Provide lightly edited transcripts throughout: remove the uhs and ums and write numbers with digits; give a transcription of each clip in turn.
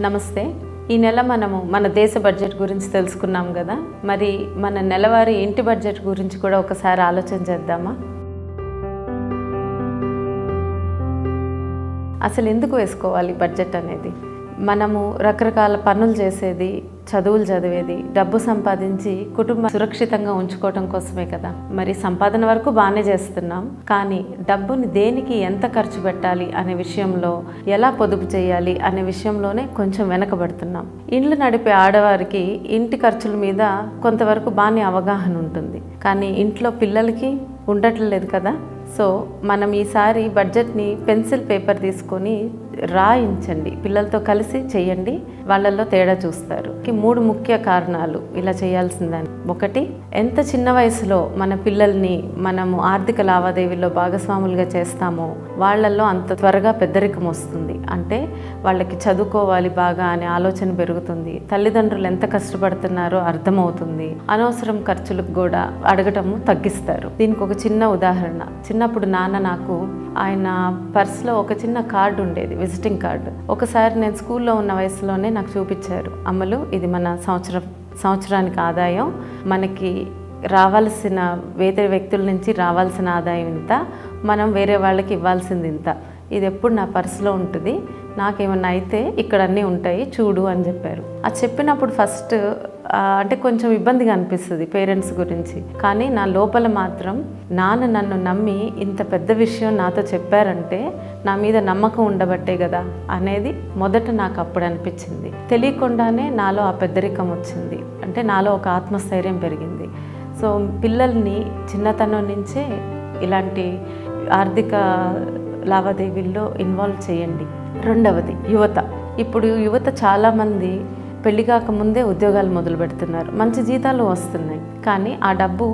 నమస్తే. ఈ నెల మనము మన దేశ బడ్జెట్ గురించి తెలుసుకున్నాం కదా. మరి మన నెలవారీ ఇంటి బడ్జెట్ గురించి కూడా ఒకసారి ఆలోచన చేద్దామా? అసలు ఎందుకు వేసుకోవాలి బడ్జెట్ అనేది? మనము రకరకాల పనులు చేసేది, చదువులు చదివేది, డబ్బు సంపాదించి కుటుంబం సురక్షితంగా ఉంచుకోవడం కోసమే కదా. మరి సంపాదన వరకు బాగానే చేస్తున్నాం, కానీ డబ్బుని దేనికి ఎంత ఖర్చు పెట్టాలి అనే విషయంలో, ఎలా పొదుపు చేయాలి అనే విషయంలోనే కొంచెం వెనకబడుతున్నాం. ఇండ్లు నడిపే ఆడవారికి ఇంటి ఖర్చుల మీద కొంతవరకు బాగానే అవగాహన ఉంటుంది, కానీ ఇంట్లో పిల్లలకి ఉండట్లేదు కదా. సో మనం ఈసారి బడ్జెట్ని పెన్సిల్ పేపర్ తీసుకొని రాయించండి, పిల్లలతో కలిసి చేయండి, వాళ్ళల్లో తేడా చూస్తారు. 3 ముఖ్య కారణాలు ఇలా చేయాల్సిందని. 1, ఎంత చిన్న వయసులో మన పిల్లల్ని మనము ఆర్థిక లావాదేవీల్లో భాగస్వాములుగా చేస్తామో వాళ్ళల్లో అంత త్వరగా పెద్దరికం వస్తుంది. అంటే వాళ్ళకి చదువుకోవాలి బాగా అనే ఆలోచన పెరుగుతుంది, తల్లిదండ్రులు ఎంత కష్టపడుతున్నారో అర్థమవుతుంది, అనవసరం ఖర్చులకు కూడా అడగటము తగ్గిస్తారు. దీనికి ఒక చిన్న ఉదాహరణ. చిన్నప్పుడు నాన్న నాకు ఆయన పర్స్లో ఒక చిన్న కార్డు ఉండేది, విజిటింగ్ కార్డు. ఒకసారి నేను స్కూల్లో ఉన్న వయసులోనే నాకు చూపించారు. అమ్మలు, ఇది మన సంవత్సరానికి ఆదాయం, మనకి రావాల్సిన వేరే వ్యక్తుల నుంచి రావాల్సిన ఆదాయం ఇంత, మనం వేరే వాళ్ళకి ఇవ్వాల్సింది ఇంత, ఇది ఎప్పుడు నా పర్సులో ఉంటుంది, నాకేమన్నా అయితే ఇక్కడ అన్నీ ఉంటాయి చూడు అని చెప్పారు. అది చెప్పినప్పుడు ఫస్ట్ అంటే కొంచెం ఇబ్బందిగా అనిపిస్తుంది పేరెంట్స్ గురించి, కానీ నా లోపల మాత్రం నాన్న నన్ను నమ్మి ఇంత పెద్ద విషయం నాతో చెప్పారంటే నా మీద నమ్మకం ఉండబట్టే కదా అనేది మొదట నాకు అప్పుడు అనిపించింది. తెలియకుండానే నాలో ఆ పెద్దరికం వచ్చింది, అంటే నాలో ఒక ఆత్మస్థైర్యం పెరిగింది. సో పిల్లల్ని చిన్నతనం నుంచే ఇలాంటి ఆర్థిక లావాదేవీల్లో ఇన్వాల్వ్ చేయండి. 2వది, యువత. ఇప్పుడు యువత చాలామంది పెళ్లి కాకముందే ఉద్యోగాలు మొదలు పెడుతున్నారు, మంచి జీతాలు వస్తున్నాయి, కానీ ఆ డబ్బు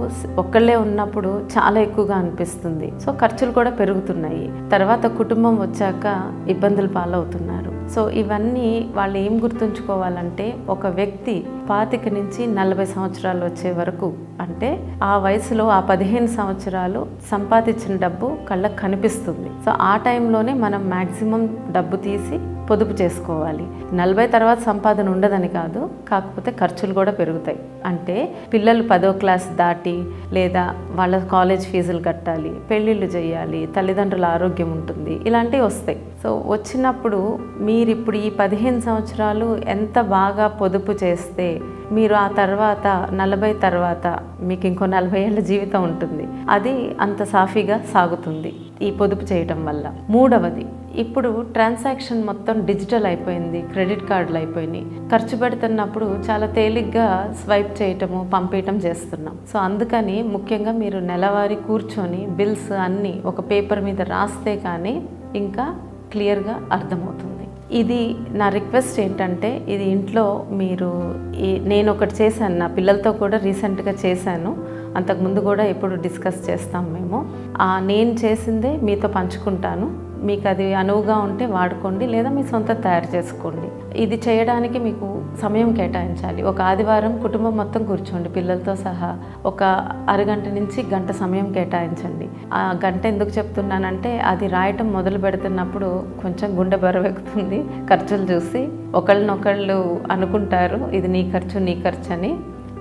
ఒక్కళ్ళే ఉన్నప్పుడు చాలా ఎక్కువగా అనిపిస్తుంది. సో ఖర్చులు కూడా పెరుగుతున్నాయి, తర్వాత కుటుంబం వచ్చాక ఇబ్బందులు పాలవుతున్నారు. సో ఇవన్నీ వాళ్ళు ఏం గుర్తుంచుకోవాలంటే, ఒక వ్యక్తి 25 నుంచి 40 సంవత్సరాలు వచ్చే వరకు, అంటే ఆ వయసులో ఆ 15 సంవత్సరాలు సంపాదించిన డబ్బు కళ్ళకు కనిపిస్తుంది. సో ఆ టైంలోనే మనం మ్యాక్సిమం డబ్బు తీసి పొదుపు చేసుకోవాలి. 40 తర్వాత సంపాదన ఉండదని కాదు, కాకపోతే ఖర్చులు కూడా పెరుగుతాయి. అంటే పిల్లలు 10వ క్లాస్ దాటి లేదా వాళ్ళ కాలేజ్ ఫీజులు కట్టాలి, పెళ్ళిళ్ళు చేయాలి, తల్లిదండ్రుల ఆరోగ్యం ఉంటుంది, ఇలాంటివి వస్తాయి. సో వచ్చినప్పుడు మీరు ఇప్పుడు ఈ 15 సంవత్సరాలు ఎంత బాగా పొదుపు చేస్తే మీరు ఆ తర్వాత 40 తర్వాత మీకు ఇంకో 40 ఏళ్ళ జీవితం ఉంటుంది, అది అంత సాఫీగా సాగుతుంది ఈ పొదుపు చేయటం వల్ల. 3వది, ఇప్పుడు ట్రాన్సాక్షన్ మొత్తం డిజిటల్ అయిపోయింది, క్రెడిట్ కార్డులు అయిపోయినాయి. ఖర్చు పెడుతున్నప్పుడు చాలా తేలిగ్గా స్వైప్ చేయటము, పంపించటం చేస్తున్నాం. సో అందుకని ముఖ్యంగా మీరు నెలవారీ కూర్చొని బిల్స్ అన్నీ ఒక పేపర్ మీద రాస్తే కానీ ఇంకా క్లియర్గా అర్థమవుతుంది. ఇది నా రిక్వెస్ట్ ఏంటంటే, ఇది ఇంట్లో మీరు నేను ఒకటి చేశాను, నా పిల్లలతో కూడా రీసెంట్గా చేశాను, అంతకుముందు కూడా ఎప్పుడు డిస్కస్ చేస్తాం మేము. నేను చేసిందే మీతో పంచుకుంటాను, మీకు అది అనువుగా ఉంటే వాడుకోండి, లేదా మీ సొంత తయారు చేసుకోండి. ఇది చేయడానికి మీకు సమయం కేటాయించాలి. ఒక ఆదివారం కుటుంబం మొత్తం కూర్చోండి, పిల్లలతో సహా ఒక అరగంట నుంచి గంట సమయం కేటాయించండి. ఆ గంట ఎందుకు చెప్తున్నానంటే, అది రాయటం మొదలు పెడుతున్నప్పుడు కొంచెం గుండె బరువెక్కుతుంది. ఖర్చులు చూసి ఒకళ్ళనొకళ్ళు అనుకుంటారు ఇది నీ ఖర్చు అని.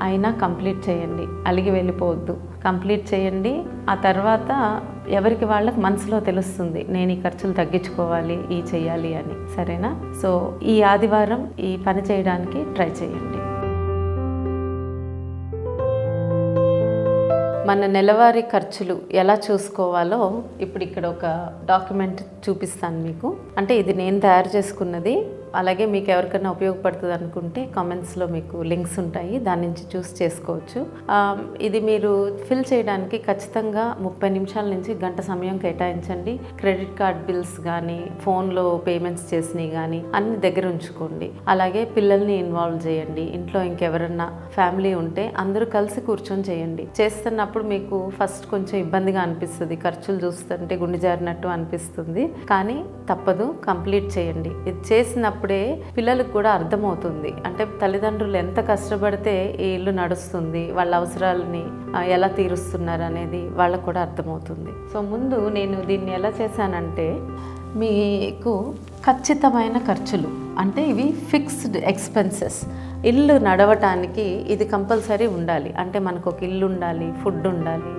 అయినా కంప్లీట్ చేయండి, అలిగి వెళ్ళిపోవద్దు, కంప్లీట్ చేయండి. ఆ తర్వాత ఎవరికి వాళ్ళకి మనసులో తెలుస్తుంది, నేను ఈ ఖర్చులు తగ్గించుకోవాలి, ఈ చెయ్యాలి అని. సరేనా? సో ఈ ఆదివారం ఈ పని చేయడానికి ట్రై చేయండి. మన నెలవారీ ఖర్చులు ఎలా చూసుకోవాలో ఇప్పుడు ఇక్కడ ఒక డాక్యుమెంట్ చూపిస్తాను మీకు. అంటే ఇది నేను తయారు చేసుకున్నది, అలాగే మీకు ఎవరికైనా ఉపయోగపడుతుంది అనుకుంటే కామెంట్స్లో మీకు లింక్స్ ఉంటాయి, దాని నుంచి చూస్ చేసుకోవచ్చు. ఇది మీరు ఫిల్ చేయడానికి ఖచ్చితంగా 30 నిమిషాల నుంచి గంట సమయం కేటాయించండి. క్రెడిట్ కార్డ్ బిల్స్ కానీ, ఫోన్లో పేమెంట్స్ చేసినవి కానీ అన్ని దగ్గర ఉంచుకోండి. అలాగే పిల్లల్ని ఇన్వాల్వ్ చేయండి. ఇంట్లో ఇంకెవరన్నా ఫ్యామిలీ ఉంటే అందరూ కలిసి కూర్చొని చేయండి. చేస్తున్నప్పుడు మీకు ఫస్ట్ కొంచెం ఇబ్బందిగా అనిపిస్తుంది, ఖర్చులు చూస్తుంటే గుండె జారినట్టు అనిపిస్తుంది, కానీ తప్పదు, కంప్లీట్ చేయండి. ఇది చేసినప్పుడే పిల్లలకు కూడా అర్థమవుతుంది, అంటే తల్లిదండ్రులు ఎంత కష్టపడితే ఈ ఇల్లు నడుస్తుంది, వాళ్ళ అవసరాలని ఎలా తీరుస్తున్నారు అనేది వాళ్ళకు కూడా అర్థమవుతుంది. సో ముందు నేను దీన్ని ఎలా చేశానంటే, మీకు ఖచ్చితమైన ఖర్చులు అంటే ఇవి ఫిక్స్డ్ ఎక్స్పెన్సెస్. ఇల్లు నడవటానికి ఇది కంపల్సరీ ఉండాలి. అంటే మనకు ఒక ఇల్లు ఉండాలి, ఫుడ్ ఉండాలి,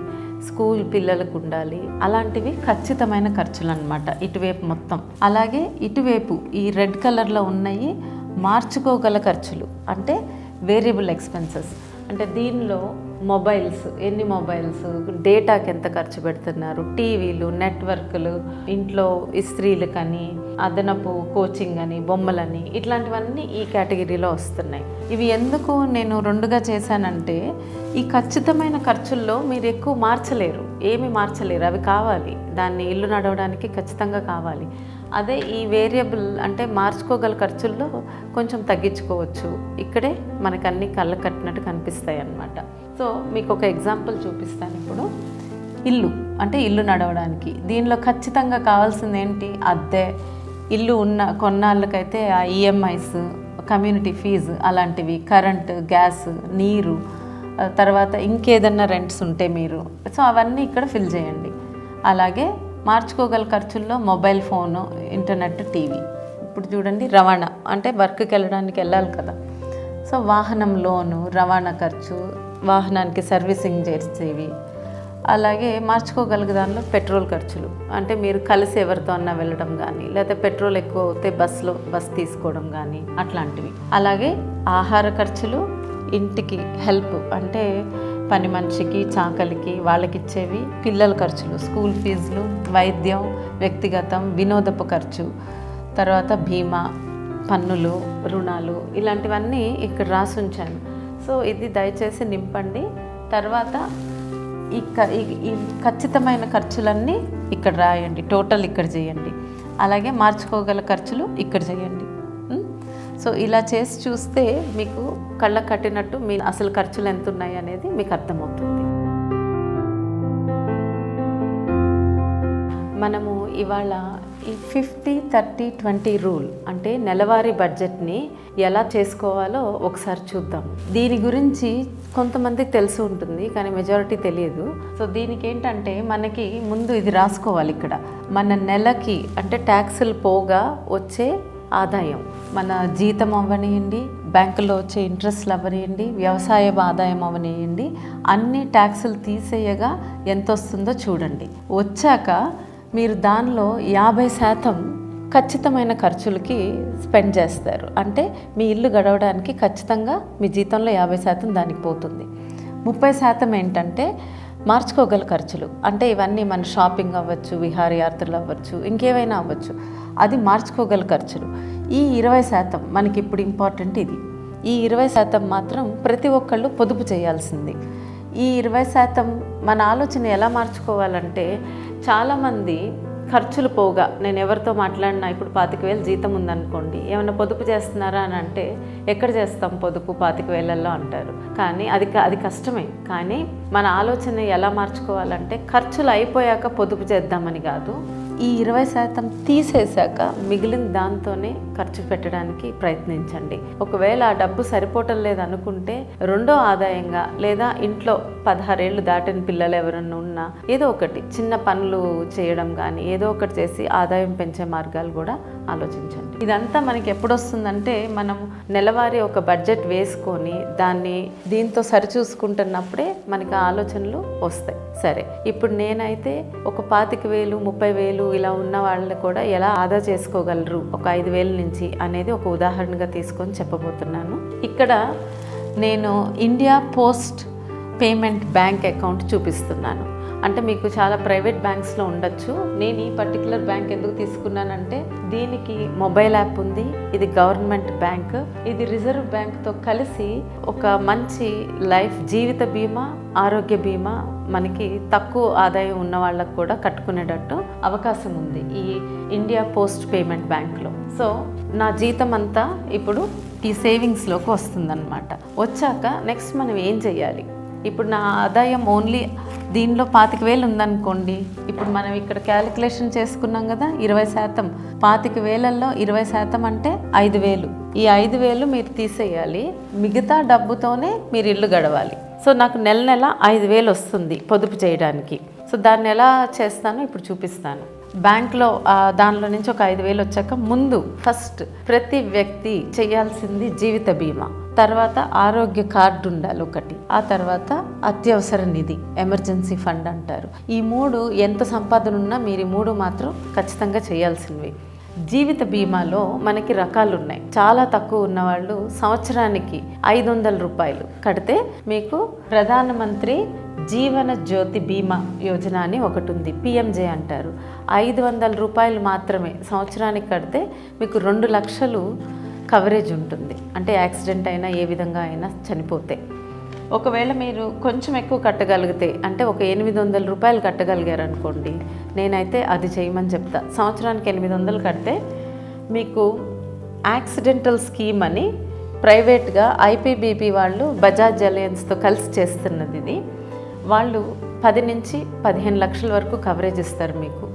స్కూల్ పిల్లలకు ఉండాలి, అలాంటివి ఖచ్చితమైన ఖర్చులు అన్నమాట ఇటువైపు మొత్తం. అలాగే ఇటువైపు ఈ రెడ్ కలర్లో ఉన్నాయి మార్చుకోగల ఖర్చులు అంటే వేరియబుల్ ఎక్స్పెన్సెస్. అంటే దీనిలో మొబైల్స్, ఎన్ని మొబైల్స్, డేటాకి ఎంత ఖర్చు పెడుతున్నారు, టీవీలు, నెట్వర్క్లు, ఇంట్లో ఇస్త్రీలు కానీ అదనపు కోచింగ్ అని, బొమ్మలని, ఇట్లాంటివన్నీ ఈ కేటగిరీలో వస్తున్నాయి. ఇవి ఎందుకు నేను రెండుగా చేశానంటే ఈ ఖచ్చితమైన ఖర్చుల్లో మీరు ఎక్కువ మార్చలేరు, ఏమి మార్చలేరు, అవి కావాలి, దాన్ని ఇల్లు నడవడానికి ఖచ్చితంగా కావాలి. అదే ఈ వేరియబుల్ అంటే మార్చుకోగల ఖర్చుల్లో కొంచెం తగ్గించుకోవచ్చు. ఇక్కడే మనకు అన్ని కళ్ళ కట్టినట్టు కనిపిస్తాయి అన్నమాట. సో మీకు ఒక ఎగ్జాంపుల్ చూపిస్తాను. ఇప్పుడు ఇల్లు అంటే ఇల్లు నడవడానికి దీనిలో ఖచ్చితంగా కావాల్సింది ఏంటి? అద్దె, ఇల్లు ఉన్న కొన్నాళ్ళకైతే ఆ ఈఎంఐస్, కమ్యూనిటీ ఫీజు అలాంటివి, కరెంటు, గ్యాస్, నీరు, తర్వాత ఇంకేదన్నా రెంట్స్ ఉంటే మీరు సో అవన్నీ ఇక్కడ ఫిల్ చేయండి. అలాగే మార్చుకోగల ఖర్చుల్లో మొబైల్ ఫోను, ఇంటర్నెట్, టీవీ. ఇప్పుడు చూడండి రవాణా అంటే వర్క్కి వెళ్ళాలి కదా, సో వాహనం లోను, రవాణా ఖర్చు, వాహనానికి సర్వీసింగ్ చేసేవి. అలాగే మార్చుకోగలిగే దానిలో పెట్రోల్ ఖర్చులు అంటే మీరు కలిసి ఎవరితో అన్నా వెళ్ళడం కానీ, లేకపోతే పెట్రోల్ ఎక్కువ అవుతే బస్ తీసుకోవడం కానీ అట్లాంటివి. అలాగే ఆహార ఖర్చులు, ఇంటికి హెల్ప్ అంటే పని మనిషికి, చాకలికి, వాళ్ళకి ఇచ్చేవి, పిల్లల ఖర్చులు, స్కూల్ ఫీజులు, వైద్యం, వ్యక్తిగతం, వినోదపు ఖర్చు, తర్వాత బీమా, పన్నులు, రుణాలు, ఇలాంటివన్నీ ఇక్కడ రాసి ఉంచాను. సో ఇది దయచేసి నింపండి. తర్వాత ఈ ఖచ్చితమైన ఖర్చులన్నీ ఇక్కడ రాయండి, టోటల్ ఇక్కడ చేయండి. అలాగే మార్చుకోగల ఖర్చులు ఇక్కడ చేయండి. సో ఇలా చేసి చూస్తే మీకు కళ్ళ కట్టినట్టు మీ అసలు ఖర్చులు ఎంత ఉన్నాయి అనేది మీకు అర్థమవుతుంది. మనము ఇవాళ ఈ 50-30-20 రూల్ అంటే నెలవారీ బడ్జెట్ని ఎలా చేసుకోవాలో ఒకసారి చూద్దాం. దీని గురించి కొంతమందికి తెలిసి ఉంటుంది కానీ మెజారిటీ తెలియదు. సో దీనికి ఏంటంటే మనకి ముందు ఇది రాసుకోవాలి. ఇక్కడ మన నెలకి అంటే ట్యాక్సులు పోగా వచ్చే ఆదాయం, మన జీతం అవ్వనియండి, బ్యాంకులో వచ్చే ఇంట్రెస్ట్లు అవ్వనియండి, వ్యవసాయ ఆదాయం అవ్వనియండి, అన్ని ట్యాక్సులు తీసేయగా ఎంత వస్తుందో చూడండి. వచ్చాక మీరు దానిలో 50% ఖచ్చితమైన ఖర్చులకి స్పెండ్ చేస్తారు. అంటే మీ ఇల్లు గడవడానికి ఖచ్చితంగా మీ జీతంలో 50% దానికి పోతుంది. 30% ఏంటంటే మార్చుకోగల ఖర్చులు అంటే ఇవన్నీ మన షాపింగ్ అవ్వచ్చు, విహారయాత్రలు అవ్వచ్చు, ఇంకేమైనా అవ్వచ్చు, అది మార్చుకోగల ఖర్చులు. ఈ 20% మనకి ఇప్పుడు ఇంపార్టెంట్. ఇది ఈ 20% మాత్రం ప్రతి ఒక్కళ్ళు పొదుపు చేయాల్సింది. ఈ 20% మన ఆలోచన ఎలా మార్చుకోవాలంటే చాలామంది ఖర్చులు పోగా, నేను ఎవరితో మాట్లాడినా ఇప్పుడు 25,000 జీతం ఉందనుకోండి, ఏమైనా పొదుపు చేస్తున్నారా అని అంటే ఎక్కడ చేస్తాం పొదుపు 25,000లో అంటారు. కానీ అది కష్టమే. కానీ మన ఆలోచన ఎలా మార్చుకోవాలంటే ఖర్చులు అయిపోయాక పొదుపు చేద్దామని కాదు, ఈ 20% తీసేశాక మిగిలిన దాంతోనే ఖర్చు పెట్టడానికి ప్రయత్నించండి. ఒకవేళ ఆ డబ్బు సరిపోవటం లేదనుకుంటే రెండో ఆదాయంగా, లేదా ఇంట్లో 16 ఏళ్ళు దాటిన పిల్లలు ఎవరన్నా ఉన్నా ఏదో ఒకటి చిన్న పనులు చేయడం కానీ ఏదో ఒకటి చేసి ఆదాయం పెంచే మార్గాలు కూడా ఆలోచించండి. ఇదంతా మనకి ఎప్పుడు వస్తుందంటే మనం నెలవారీ ఒక బడ్జెట్ వేసుకొని దాన్ని దీంతో సరిచూసుకుంటున్నప్పుడే మనకి ఆలోచనలు వస్తాయి. సరే, ఇప్పుడు నేనైతే ఒక 25,000, 30,000 ఇలా ఉన్న వాళ్ళు కూడా ఎలా ఆదా చేసుకోగలరు ఒక 5,000 నుంచి అనేది ఒక ఉదాహరణగా తీసుకొని చెప్పబోతున్నాను. ఇక్కడ నేను India post payment bank account చూపిస్తున్నాను. అంటే మీకు చాలా ప్రైవేట్ బ్యాంక్స్లో ఉండొచ్చు. నేను ఈ పర్టికులర్ బ్యాంక్ ఎందుకు తీసుకున్నానంటే దీనికి మొబైల్ యాప్ ఉంది, ఇది గవర్నమెంట్ బ్యాంక్, ఇది రిజర్వ్ బ్యాంక్తో కలిసి ఒక మంచి లైఫ్ జీవిత బీమా, ఆరోగ్య బీమా మనకి తక్కువ ఆదాయం ఉన్న వాళ్ళకు కూడా కట్టుకునేటట్టు అవకాశం ఉంది ఈ ఇండియా పోస్ట్ పేమెంట్ బ్యాంక్లో. సో నా జీతం అంతా ఇప్పుడు ఈ సేవింగ్స్లోకి వస్తుందన్నమాట. వచ్చాక నెక్స్ట్ మనం ఏం చేయాలి? ఇప్పుడు నా ఆదాయం ఓన్లీ దీనిలో 25,000 ఉందనుకోండి. ఇప్పుడు మనం ఇక్కడ క్యాలిక్యులేషన్ చేసుకున్నాం కదా, 20%. 25,000లో 20% అంటే 5,000. ఈ 5,000 మీరు తీసేయాలి, మిగతా డబ్బుతోనే మీరు ఇల్లు గడవాలి. సో నాకు నెల 5,000 వస్తుంది పొదుపు చేయడానికి. సో దాన్ని ఎలా చేస్తానో ఇప్పుడు చూపిస్తాను. బ్యాంక్లో దానిలో నుంచి ఒక 5,000 వచ్చాక ముందు ఫస్ట్ ప్రతి వ్యక్తి చేయాల్సింది జీవిత బీమా, తర్వాత ఆరోగ్య కార్డు ఉండాలి ఒకటి, ఆ తర్వాత అత్యవసర నిధి ఎమర్జెన్సీ ఫండ్ అంటారు. ఈ 3 ఎంత సంపాదన ఉన్నా మీరు ఈ 3 మాత్రం ఖచ్చితంగా చేయాల్సినవి. జీవిత బీమాలో మనకి రకాలు ఉన్నాయి. చాలా తక్కువ ఉన్నవాళ్ళు సంవత్సరానికి 500 రూపాయలు కడితే మీకు ప్రధానమంత్రి జీవన జ్యోతి బీమా యోజన అని ఒకటి ఉంది, పిఎంజే అంటారు. 500 రూపాయలు మాత్రమే సంవత్సరానికి కడితే మీకు 2 లక్షలు కవరేజ్ ఉంటుంది. అంటే యాక్సిడెంట్ అయినా ఏ విధంగా అయినా చనిపోతే. ఒకవేళ మీరు కొంచెం ఎక్కువ కట్టగలిగితే అంటే ఒక 800 రూపాయలు కట్టగలిగారు అనుకోండి, నేనైతే అది చేయమని చెప్తా. సంవత్సరానికి 800 కడితే మీకు యాక్సిడెంటల్ స్కీమ్ అని ప్రైవేట్గా ఐపీబీపీ వాళ్ళు బజాజ్ అలయన్స్తో కలిసి చేస్తున్నది. ఇది వాళ్ళు 10 నుంచి 15 లక్షల వరకు కవరేజ్ ఇస్తారు మీకు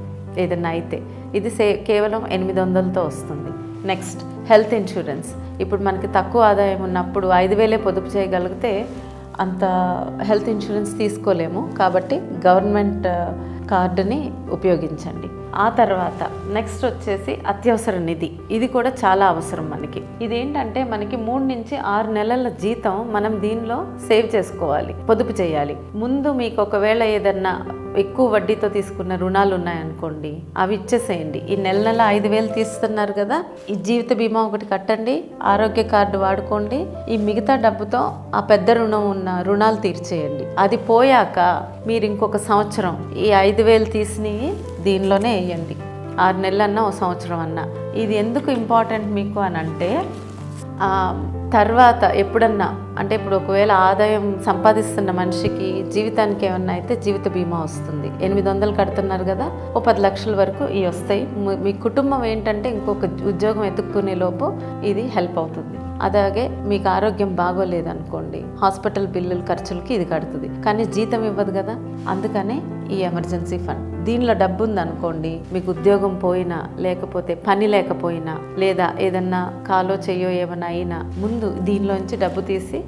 ఏదైనా అయితే. ఇది కేవలం 800తో వస్తుంది. Next health insurance. ఇప్పుడు మనకి తక్కువ ఆదాయం ఉన్నప్పుడు 5,000 పొదుపు చేయగలిగితే అంత హెల్త్ ఇన్సూరెన్స్ తీసుకోలేము, కాబట్టి గవర్నమెంట్ కార్డుని ఉపయోగించండి. ఆ తర్వాత నెక్స్ట్ వచ్చేసి అత్యవసర నిధి. ఇది కూడా చాలా అవసరం మనకి. ఇదేంటంటే మనకి 3 నుంచి 6 నెలల జీతం మనం దీనిలో సేవ్ చేసుకోవాలి, పొదుపు చేయాలి. ముందు మీకు ఒకవేళ ఏదన్నా ఎక్కువ వడ్డీతో తీసుకున్న రుణాలు ఉన్నాయనుకోండి, అవి ఇచ్చేసేయండి. ఈ నెల 5,000 తీస్తున్నారు కదా, ఈ జీవిత బీమా ఒకటి కట్టండి, ఆరోగ్య కార్డు వాడుకోండి. ఈ మిగతా డబ్బుతో ఆ పెద్ద రుణం ఉన్న రుణాలు తీర్చేయండి. అది పోయాక మీరు ఇంకొక సంవత్సరం ఈ 5,000 తీసినవి దీనిలోనే వేయండి. 6 నెలలన్నా ఒక సంవత్సరం అన్నా. ఇది ఎందుకు ఇంపార్టెంట్ మీకు అని అంటే, తర్వాత ఎప్పుడన్నా అంటే ఇప్పుడు ఒకవేళ ఆదాయం సంపాదిస్తున్న మనిషికి జీవితానికి ఏమన్నా అయితే జీవిత బీమా వస్తుంది. 800 కడుతున్నారు కదా, ఓ 10 లక్షల వరకు ఇవి వస్తాయి. మీ కుటుంబం ఏంటంటే ఇంకొక ఉద్యోగం ఎత్తుక్కునే లోపు ఇది హెల్ప్ అవుతుంది. అలాగే మీకు ఆరోగ్యం బాగోలేదనుకోండి, హాస్పిటల్ బిల్లుల ఖర్చులకి ఇది కడుతుంది, కానీ జీతం ఇవ్వదు కదా. అందుకనే ఈ ఎమర్జెన్సీ ఫండ్. దీనిలో డబ్బు ఉందనుకోండి, మీకు ఉద్యోగం పోయినా లేకపోతే పని లేకపోయినా లేదా ఏదన్నా కాలో చెయ్యో ఏమైనా అయినా ముందు దీనిలోంచి డబ్బు తీసి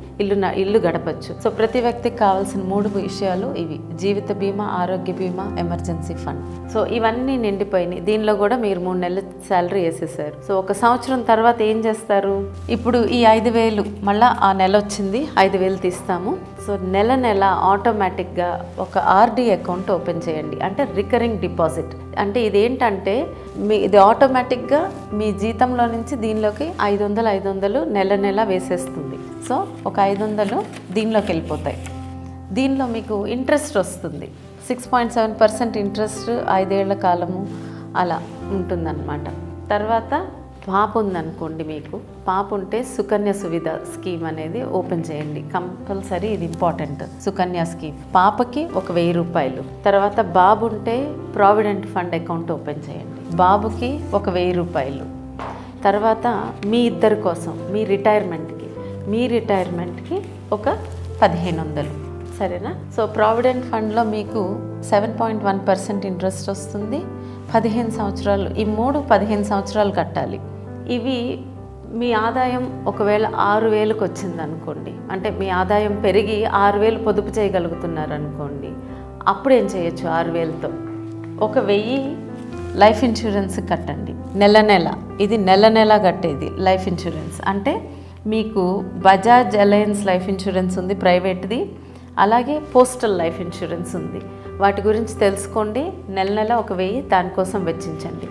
ఇల్లు గడపచ్చు. సో ప్రతి వ్యక్తికి కావాల్సిన 3 విషయాలు ఇవి: జీవిత బీమా, ఆరోగ్య బీమా, ఎమర్జెన్సీ ఫండ్. సో ఇవన్నీ నిండిపోయినాయి. దీనిలో కూడా మీరు 3 నెలల శాలరీ వేసేసారు. సో ఒక సంవత్సరం తర్వాత ఏం చేస్తారు? ఇప్పుడు ఈ 5,000 మళ్ళీ ఆ నెల వచ్చింది, 5,000 తీస్తాము. సో నెల ఆటోమేటిక్గా ఒక ఆర్డీ అకౌంట్ ఓపెన్ చేయండి. అంటే రికరింగ్ డిపాజిట్. అంటే ఇదేంటంటే ఇది ఆటోమేటిక్గా మీ జీతంలో నుంచి దీనిలోకి 500 నెల వేసేస్తుంది. సో ఒక 500 దీనిలోకి వెళ్ళిపోతాయి. దీనిలో మీకు ఇంట్రెస్ట్ వస్తుంది. 6.7% ఇంట్రెస్ట్ 5 ఏళ్ల కాలము అలా ఉంటుందన్నమాట. తర్వాత పాప ఉందనుకోండి, మీకు పాప ఉంటే సుకన్య సువిధ స్కీమ్ అనేది ఓపెన్ చేయండి. కంపల్సరీ ఇది ఇంపార్టెంట్. సుకన్య స్కీమ్ పాపకి ఒక 1,000 రూపాయలు. తర్వాత బాబు ఉంటే ప్రావిడెంట్ ఫండ్ అకౌంట్ ఓపెన్ చేయండి, బాబుకి ఒక 1,000 రూపాయలు. తర్వాత మీ ఇద్దరి కోసం మీ రిటైర్మెంట్కి ఒక 1,500. సరేనా? సో ప్రావిడెంట్ ఫండ్లో మీకు 7.1% ఇంట్రెస్ట్ వస్తుంది. 15 సంవత్సరాలు, ఈ 3 15 సంవత్సరాలు కట్టాలి. ఇవి మీ ఆదాయం ఒకవేళ 6,000కి వచ్చింది అనుకోండి, అంటే మీ ఆదాయం పెరిగి 6,000 పొదుపు చేయగలుగుతున్నారు అనుకోండి, అప్పుడు ఏం చేయొచ్చు? 6,000తో ఒక 1,000 లైఫ్ ఇన్సూరెన్స్ కట్టండి నెల. ఇది నెల కట్టేది లైఫ్ ఇన్సూరెన్స్. అంటే మీకు బజాజ్ అలయన్స్ లైఫ్ ఇన్సూరెన్స్ ఉంది ప్రైవేట్ది, అలాగే పోస్టల్ లైఫ్ ఇన్సూరెన్స్ ఉంది. వాటి గురించి తెలుసుకోండి. నెల ఒక 1,000 దానికోసం వెచ్చించండి.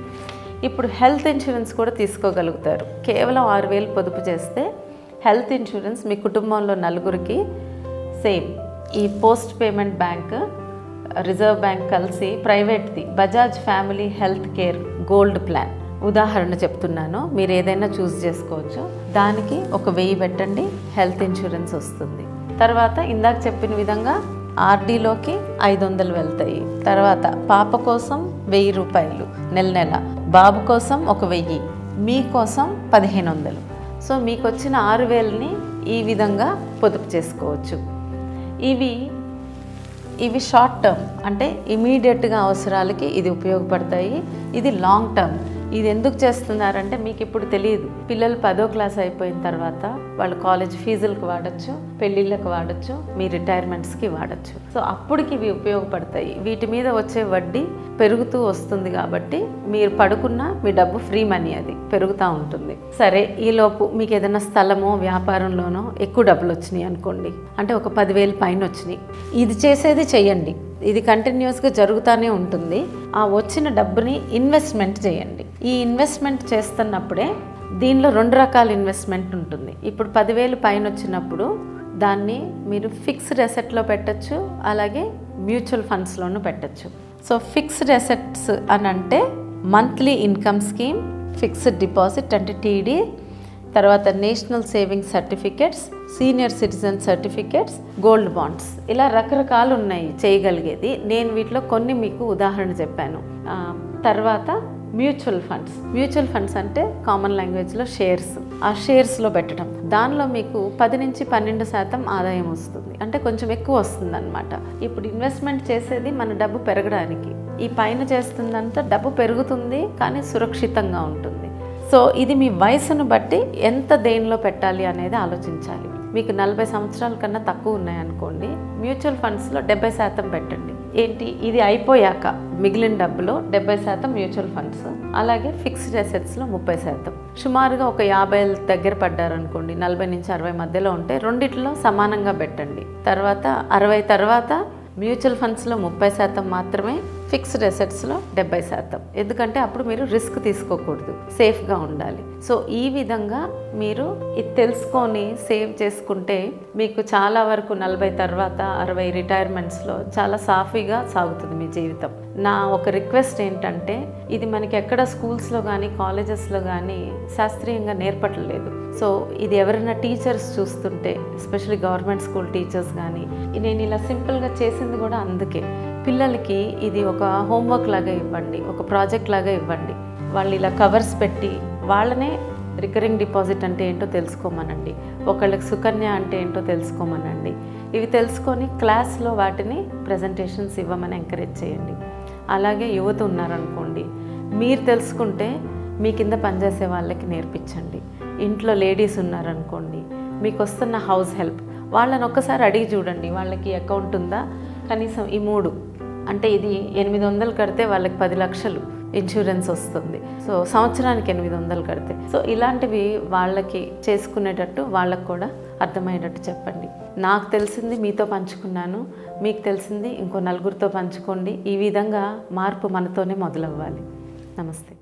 ఇప్పుడు హెల్త్ ఇన్సూరెన్స్ కూడా తీసుకోగలుగుతారు. కేవలం 6,000 పొదుపు చేస్తే హెల్త్ ఇన్సూరెన్స్ మీ కుటుంబంలో 4కి సేమ్. ఈ post payment bank, reserve bank కలిసి ప్రైవేట్ది Bajaj family health care gold plan ఉదాహరణ చెప్తున్నాను, మీరు ఏదైనా చూస్ చేసుకోవచ్చు. దానికి ఒక 1,000 పెట్టండి, హెల్త్ ఇన్సూరెన్స్ వస్తుంది. తర్వాత ఇందాక చెప్పిన విధంగా ఆర్డీలోకి 500 వెళ్తాయి. తర్వాత పాప కోసం 1,000 రూపాయలు నెల, బాబు కోసం ఒక 1,000, మీకోసం 1,500. సో మీకు వచ్చిన 6,000ని ఈ విధంగా పొదుపు చేసుకోవచ్చు. ఇవి షార్ట్ టర్మ్, అంటే ఇమీడియట్గా అవసరాలకి ఇది ఉపయోగపడతాయి. ఇది లాంగ్ టర్మ్. ఇది ఎందుకు చేస్తున్నారంటే మీకు ఇప్పుడు తెలియదు. పిల్లలు 10వ క్లాస్ అయిపోయిన తర్వాత వాళ్ళు కాలేజ్ ఫీజులకు వాడచ్చు, పెళ్ళిళ్ళకి వాడచ్చు, మీ రిటైర్మెంట్స్కి వాడచ్చు. సో అప్పటికి ఇవి ఉపయోగపడతాయి. వీటి మీద వచ్చే వడ్డీ పెరుగుతూ వస్తుంది కాబట్టి మీరు పడుకున్న మీ డబ్బు ఫ్రీ మనీ, అది పెరుగుతూ ఉంటుంది. సరే, ఈలోపు మీకు ఏదైనా స్థలమో వ్యాపారంలోనో ఎక్కువ డబ్బులు వచ్చినాయి అనుకోండి, అంటే ఒక 10,000 పైన వచ్చినాయి. ఇది చేసేది చెయ్యండి, ఇది కంటిన్యూస్గా జరుగుతూనే ఉంటుంది. ఆ వచ్చిన డబ్బుని ఇన్వెస్ట్మెంట్ చేయండి. ఈ ఇన్వెస్ట్మెంట్ చేస్తున్నప్పుడే దీనిలో 2 రకాల ఇన్వెస్ట్మెంట్ ఉంటుంది. ఇప్పుడు 10,000 పైన వచ్చినప్పుడు దాన్ని మీరు ఫిక్స్డ్ అసెట్లో పెట్టచ్చు, అలాగే మ్యూచువల్ ఫండ్స్లోనూ పెట్టచ్చు. సో ఫిక్స్డ్ అసెట్స్ అని అంటే monthly income scheme, fixed deposit అంటే టీడీ, తర్వాత national savings certificates, senior citizen certificates, gold bonds, ఇలా రకరకాలు ఉన్నాయి చేయగలిగేది. నేను వీటిలో కొన్ని మీకు ఉదాహరణ చెప్పాను. తర్వాత మ్యూచువల్ ఫండ్స్. మ్యూచువల్ ఫండ్స్ అంటే కామన్ లాంగ్వేజ్లో షేర్స్. ఆ షేర్స్లో పెట్టడం, దానిలో మీకు 10 నుంచి 12% ఆదాయం వస్తుంది, అంటే కొంచెం ఎక్కువ వస్తుంది అనమాట. ఇప్పుడు ఇన్వెస్ట్మెంట్ చేసేది మన డబ్బు పెరగడానికి, ఈ పైన చేస్తుందంతా డబ్బు పెరుగుతుంది కానీ సురక్షితంగా ఉంటుంది. సో ఇది మీ వయసును బట్టి ఎంత దేనిలో పెట్టాలి అనేది ఆలోచించాలి. మీకు 40 సంవత్సరాల కన్నా తక్కువ ఉన్నాయనుకోండి, మ్యూచువల్ ఫండ్స్లో 70% పెట్టండి. ఏంటి, ఇది అయిపోయాక మిగిలిన డబ్బులో 70% మ్యూచువల్ ఫండ్స్, అలాగే ఫిక్స్డ్ అసెట్స్లో 30%. సుమారుగా ఒక 50 దగ్గర పడ్డారనుకోండి, 40 నుంచి 60 మధ్యలో ఉంటే రెండిట్లో సమానంగా పెట్టండి. తర్వాత 60 తర్వాత మ్యూచువల్ ఫండ్స్లో 30% మాత్రమే, ఫిక్స్డ్ అసెట్స్లో 70%. ఎందుకంటే అప్పుడు మీరు రిస్క్ తీసుకోకూడదు, సేఫ్గా ఉండాలి. సో ఈ విధంగా మీరు ఇది తెలుసుకొని సేవ్ చేసుకుంటే మీకు చాలా వరకు 40 తర్వాత 60 రిటైర్మెంట్స్లో చాలా సాఫీగా సాగుతుంది మీ జీవితం. నా ఒక రిక్వెస్ట్ ఏంటంటే, ఇది మనకి ఎక్కడ స్కూల్స్లో కానీ కాలేజెస్లో కానీ శాస్త్రీయంగా నేర్పట్లేదు. సో ఇది ఎవరైనా టీచర్స్ చూస్తుంటే, ఎస్పెషల్లీ గవర్నమెంట్ స్కూల్ టీచర్స్ కానీ, నేను ఇలా సింపుల్గా చేసింది కూడా అందుకే. పిల్లలకి ఇది ఒక హోంవర్క్ లాగా ఇవ్వండి, ఒక ప్రాజెక్ట్ లాగా ఇవ్వండి. వాళ్ళు ఇలా కవర్స్ పెట్టి వాళ్ళనే రికరింగ్ డిపాజిట్ అంటే ఏంటో తెలుసుకోమనండి, ఒకళ్ళకి సుకన్య అంటే ఏంటో తెలుసుకోమనండి. ఇవి తెలుసుకొని క్లాస్లో వాటిని ప్రజెంటేషన్స్ ఇవ్వమని ఎంకరేజ్ చేయండి. అలాగే యువత ఉన్నారనుకోండి, మీరు తెలుసుకుంటే మీ కింద పనిచేసే వాళ్ళకి నేర్పించండి. ఇంట్లో లేడీస్ ఉన్నారనుకోండి, మీకు వస్తున్న హౌస్ హెల్ప్ వాళ్ళని ఒక్కసారి అడిగి చూడండి, వాళ్ళకి అకౌంట్ ఉందా, కనీసం ఈ 3 అంటే ఇది 800 కడితే వాళ్ళకి 10 లక్షలు ఇన్సూరెన్స్ వస్తుంది. సో సంవత్సరానికి 800 కడితే, సో ఇలాంటివి వాళ్ళకి చేసుకునేటట్టు వాళ్ళకు కూడా అర్థమయ్యేటట్టు చెప్పండి. నాకు తెలిసింది మీతో పంచుకున్నాను, మీకు తెలిసింది ఇంకో 4గురితో పంచుకోండి. ఈ విధంగా మార్పు మనతోనే మొదలవ్వాలి. నమస్తే.